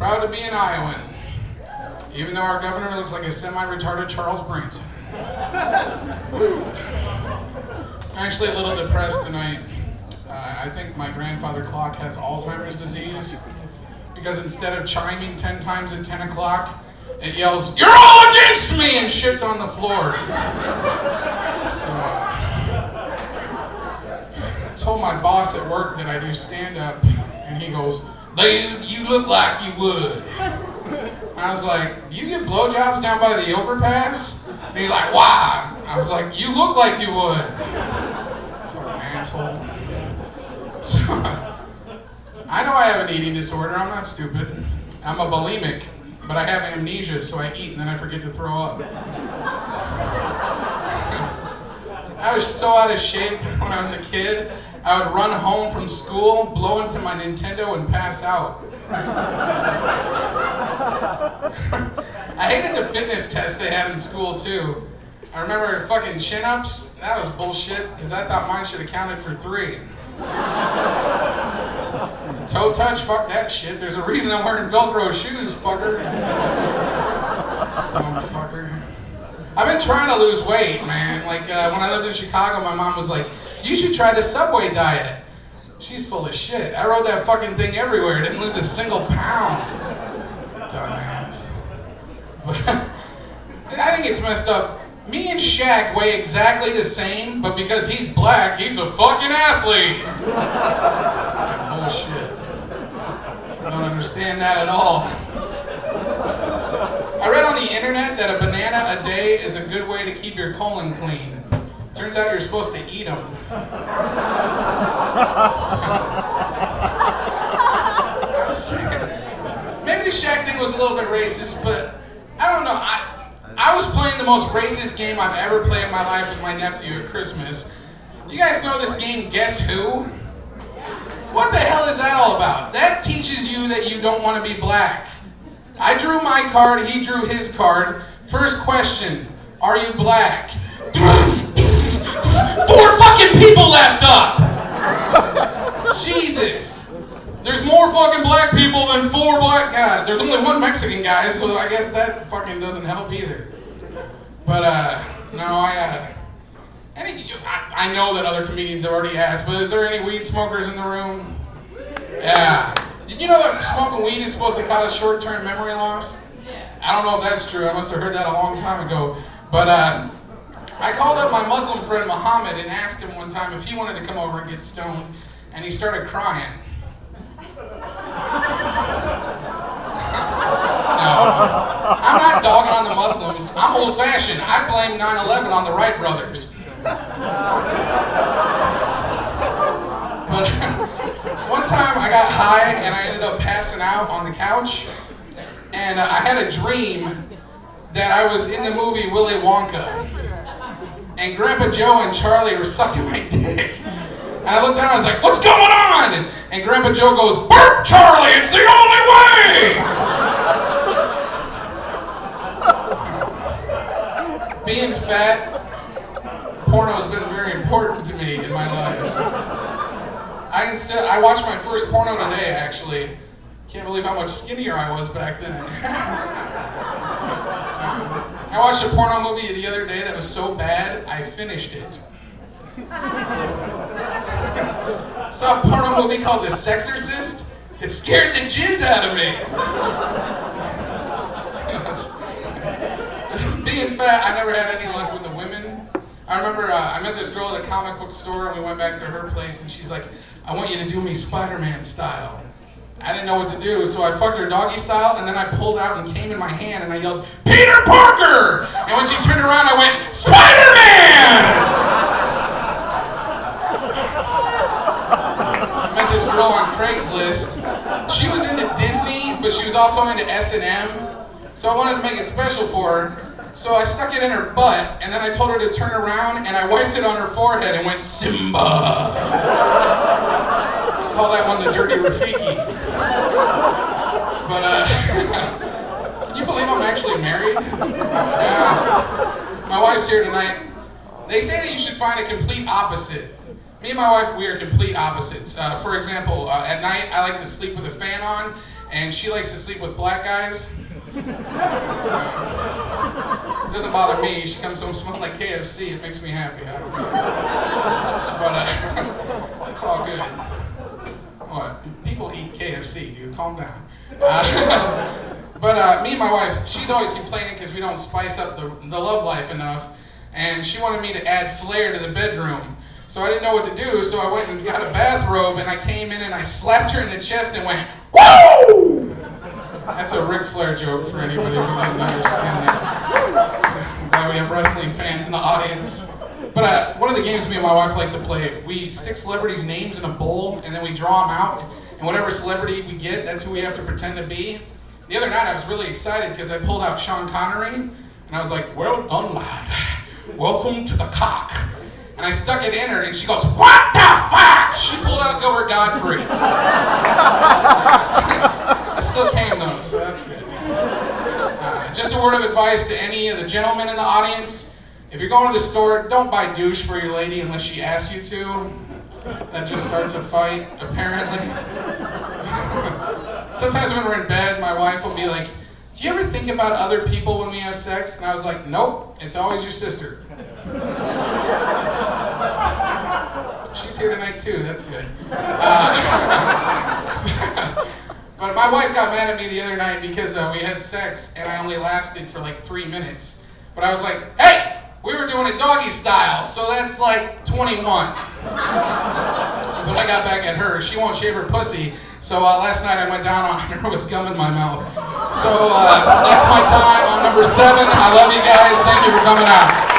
Proud to be an Iowan, even though our governor looks like a semi-retarded Charles Branson. I'm actually a little depressed tonight. I think my grandfather clock has Alzheimer's disease because instead of chiming 10 times at 10 o'clock, it yells, "You're all against me!" and shits on the floor. So I told my boss at work that I do stand-up, and he goes, "Dude, you look like you would." I was like, "Do you get blowjobs down by the overpass?" And he's like, "Why?" I was like, "You look like you would." Fucking asshole. So, I know I have an eating disorder. I'm not stupid. I'm a bulimic, but I have amnesia, so I eat and then I forget to throw up. I was so out of shape when I was a kid. I would run home from school, blow into my Nintendo, and pass out. I hated the fitness test they had in school, too. I remember fucking chin-ups. That was bullshit, because I thought mine should have counted for 3. Toe touch, fuck that shit. There's a reason I'm wearing Velcro shoes, fucker. Dumb fucker. I've been trying to lose weight, man. Like, when I lived in Chicago, my mom was like, "You should try the Subway diet." She's full of shit. I rode that fucking thing everywhere. Didn't lose a single pound. Dumbass. But I think it's messed up. Me and Shaq weigh exactly the same, but because he's black, he's a fucking athlete. Fucking bullshit. I don't understand that at all. I read on the internet that a banana a day is a good way to keep your colon clean. Turns out you're supposed to eat them. Maybe the Shaq thing was a little bit racist, but I don't know. I was playing the most racist game I've ever played in my life with my nephew at Christmas. You guys know this game, Guess Who? What the hell is that all about? That teaches you that you don't want to be black. I drew my card, he drew his card. First question, are you black? 4 fucking people left up! Jesus. There's more fucking black people than 4 black guys. There's only 1 Mexican guy, so I guess that fucking doesn't help either. But, no, I know that other comedians have already asked, but is there any weed smokers in the room? Yeah. Did you know that smoking weed is supposed to cause short-term memory loss? I don't know if that's true. I must have heard that a long time ago. But, I called up my Muslim friend Muhammad and asked him one time if he wanted to come over and get stoned, and he started crying. No, I'm not dogging on the Muslims. I'm old-fashioned. I blame 9/11 on the Wright brothers. But one time I got high and I ended up passing out on the couch, and I had a dream that I was in the movie Willy Wonka, and Grandpa Joe and Charlie were sucking my dick. And I looked down and I was like, "What's going on?" And Grandpa Joe goes, "Burp, Charlie, it's the only way!" Being fat, porno has been very important to me in my life. I watched my first porno today, actually. Can't believe how much skinnier I was back then. I watched a porno movie the other day that was so bad, I finished it. Saw a porno movie called The Sexorcist. It scared the jizz out of me. Being fat, I never had any luck with the women. I remember I met this girl at a comic book store and we went back to her place and she's like, "I want you to do me Spider-Man style." I didn't know what to do, so I fucked her doggy style and then I pulled out and came in my hand and I yelled, "Peter Parker!" And when she turned around, I went, "Spider-Man!" I met this girl on Craigslist. She was into Disney, but she was also into S&M. So I wanted to make it special for her. So I stuck it in her butt, and then I told her to turn around, and I wiped it on her forehead and went, "Simba." Call that one the Dirty Rafiki. But, can you believe I'm actually married? My wife's here tonight. They say that you should find a complete opposite. Me and my wife, we are complete opposites. For example, at night, I like to sleep with a fan on, and she likes to sleep with black guys. It doesn't bother me. She comes home smelling like KFC. It makes me happy. I don't know. But it's all good. What? People eat KFC, dude. Calm down. But me and my wife, she's always complaining because we don't spice up the love life enough. And she wanted me to add flair to the bedroom. So I didn't know what to do, so I went and got a bathrobe, and I came in and I slapped her in the chest and went, "Woo!" That's a Ric Flair joke for anybody who didn't understand that. I'm glad we have wrestling fans in the audience. But one of the games me and my wife like to play, we stick celebrities' names in a bowl, and then we draw them out, and whatever celebrity we get, that's who we have to pretend to be. The other night I was really excited because I pulled out Sean Connery, and I was like, "Well done, lad. Welcome to the cock." And I stuck it in her, and she goes, "What the fuck?" She pulled out Gilbert Gottfried. I still came though, so that's good. Just a word of advice to any of the gentlemen in the audience. If you're going to the store, don't buy douche for your lady unless she asks you to. That just starts a fight, apparently. Sometimes when we're in bed, my wife will be like, "Do you ever think about other people when we have sex?" And I was like, "Nope, it's always your sister." She's here tonight too, that's good. But my wife got mad at me the other night because we had sex and I only lasted for like 3 minutes. But I was like, "Hey, we were doing it doggy style, so that's like 21. But I got back at her. She won't shave her pussy, so last night I went down on her with gum in my mouth. So that's my time. I'm number 7. I love you guys. Thank you for coming out.